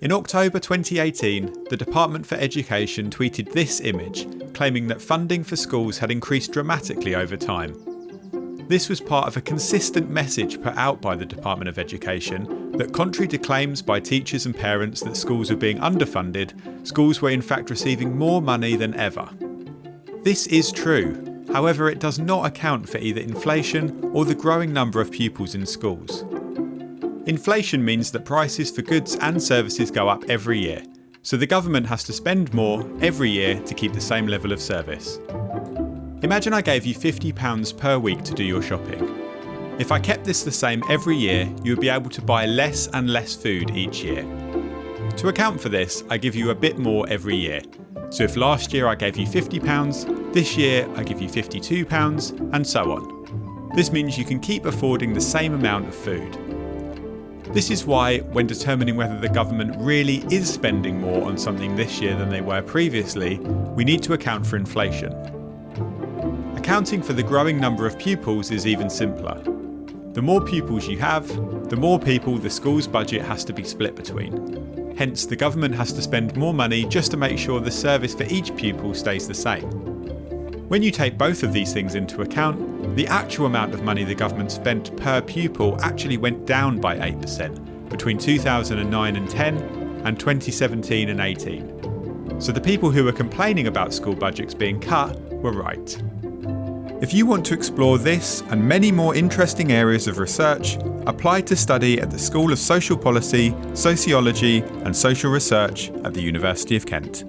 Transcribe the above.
In October 2018, the Department for Education tweeted this image, claiming that funding for schools had increased dramatically over time. This was part of a consistent message put out by the Department of Education that, contrary to claims by teachers and parents that schools were being underfunded, schools were in fact receiving more money than ever. This is true, however it does not account for either inflation or the growing number of pupils in schools. Inflation means that prices for goods and services go up every year, so the government has to spend more every year to keep the same level of service. Imagine I gave you £50 per week to do your shopping. If I kept this the same every year, you would be able to buy less and less food each year. To account for this, I give you a bit more every year. So if last year I gave you £50, this year I give you £52, and so on. This means you can keep affording the same amount of food. This is why, when determining whether the government really is spending more on something this year than they were previously, we need to account for inflation. Accounting for the growing number of pupils is even simpler. The more pupils you have, the more people the school's budget has to be split between. Hence, the government has to spend more money just to make sure the service for each pupil stays the same. When you take both of these things into account, the actual amount of money the government spent per pupil actually went down by 8% between 2009 and 10 and 2017 and 18. So the people who were complaining about school budgets being cut were right. If you want to explore this and many more interesting areas of research, apply to study at the School of Social Policy, Sociology and Social Research at the University of Kent.